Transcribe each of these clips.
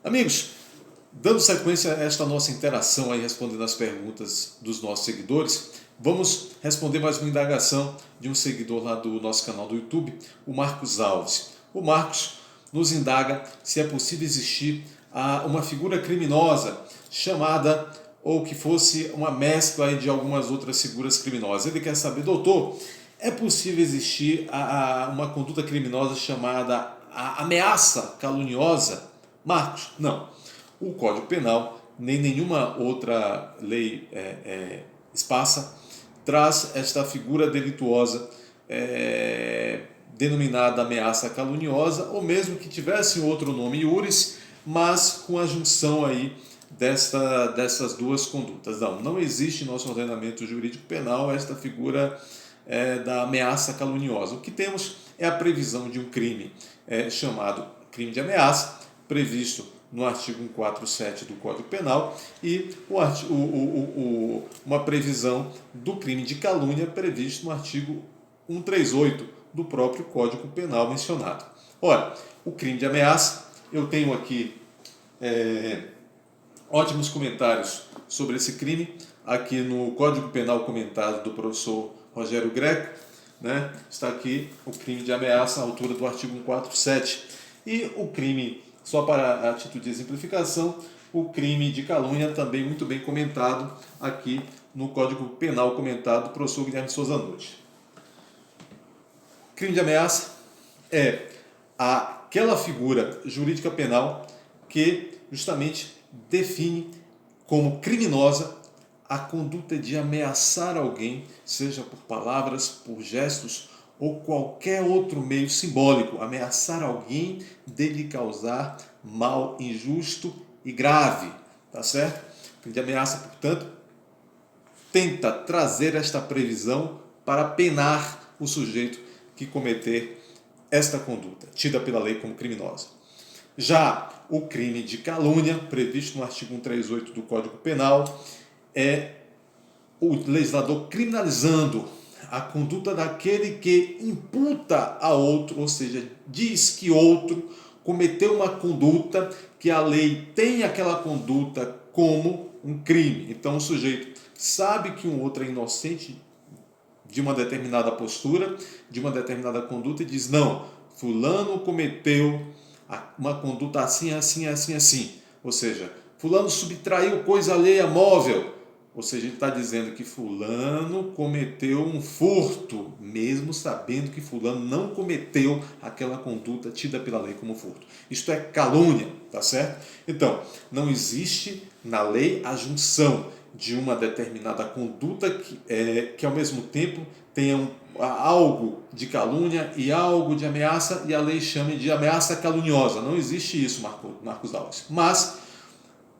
Amigos, dando sequência a esta nossa interação aí, respondendo as perguntas dos nossos seguidores, vamos responder mais uma indagação de um seguidor lá do nosso canal do YouTube, o Marcos Alves. O Marcos nos indaga se é possível existir uma figura criminosa chamada, ou que fosse uma mescla aí de algumas outras figuras criminosas. Ele quer saber, doutor, é possível existir uma conduta criminosa chamada a ameaça caluniosa? Marcos, não. O Código Penal, nem nenhuma outra lei esparsa, traz esta figura delituosa denominada ameaça caluniosa, ou mesmo que tivesse outro nome iuris, mas com a junção aí dessas duas condutas. Não existe em nosso ordenamento jurídico penal esta figura da ameaça caluniosa. O que temos é a previsão de um crime chamado crime de ameaça, previsto no artigo 147 do Código Penal, e uma previsão do crime de calúnia previsto no artigo 138 do próprio Código Penal mencionado. Ora, o crime de ameaça, eu tenho aqui ótimos comentários sobre esse crime, aqui no Código Penal comentado do professor Rogério Greco, né? Está aqui o crime de ameaça à altura do artigo 147. E o crime, só para a título de exemplificação, o crime de calúnia também muito bem comentado aqui no Código Penal comentado do professor Guilherme Souza Nutti. Crime de ameaça é aquela figura jurídica penal que justamente define como criminosa a conduta de ameaçar alguém, seja por palavras, por gestos ou qualquer outro meio simbólico, ameaçar alguém de lhe causar mal injusto e grave, tá certo? O crime de ameaça, portanto, tenta trazer esta previsão para penar o sujeito que cometer esta conduta, tida pela lei como criminosa. Já o crime de calúnia, previsto no artigo 138 do Código Penal, é o legislador criminalizando a conduta daquele que imputa a outro, ou seja, diz que outro cometeu uma conduta que a lei tem aquela conduta como um crime. Então o sujeito sabe que um outro é inocente de uma determinada postura, de uma determinada conduta e diz, não, fulano cometeu uma conduta assim, assim, assim, assim. Ou seja, fulano subtraiu coisa alheia móvel. Ou seja, ele está dizendo que fulano cometeu um furto, mesmo sabendo que fulano não cometeu aquela conduta tida pela lei como furto. Isto é calúnia, tá certo? Então, não existe na lei a junção de uma determinada conduta que ao mesmo tempo tenha algo de calúnia e algo de ameaça, e a lei chame de ameaça caluniosa. Não existe isso, Marcos Alves. Mas,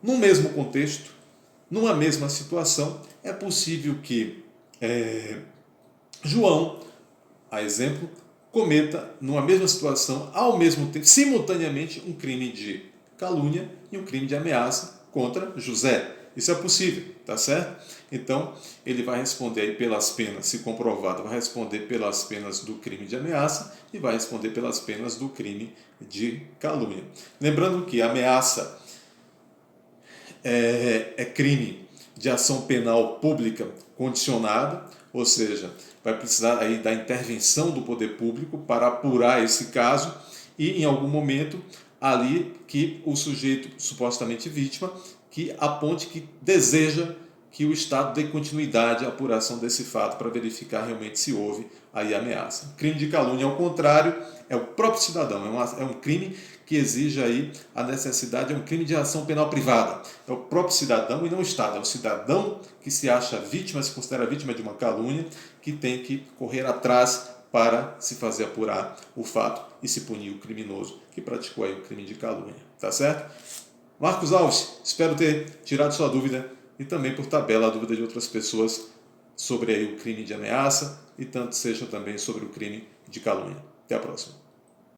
no mesmo contexto, numa mesma situação, é possível que João, a exemplo, cometa, numa mesma situação, ao mesmo tempo, simultaneamente, um crime de calúnia e um crime de ameaça contra José. Isso é possível, tá certo? Então, ele vai responder aí pelas penas, se comprovado, vai responder pelas penas do crime de ameaça e vai responder pelas penas do crime de calúnia. Lembrando que a ameaça é crime de ação penal pública condicionada, ou seja, vai precisar aí da intervenção do poder público para apurar esse caso e, em algum momento, ali que o sujeito supostamente vítima que aponte que deseja que o Estado dê continuidade à apuração desse fato para verificar realmente se houve aí ameaça. Crime de calúnia, ao contrário, é o próprio cidadão, é um crime que exige aí a necessidade, é um crime de ação penal privada. É o próprio cidadão e não o Estado, é o cidadão que se acha vítima, se considera vítima de uma calúnia, que tem que correr atrás para se fazer apurar o fato e se punir o criminoso que praticou aí o crime de calúnia. Tá certo? Marcos Alves, espero ter tirado sua dúvida e também por tabela a dúvida de outras pessoas sobre aí o crime de ameaça e tanto seja também sobre o crime de calúnia. Até a próxima.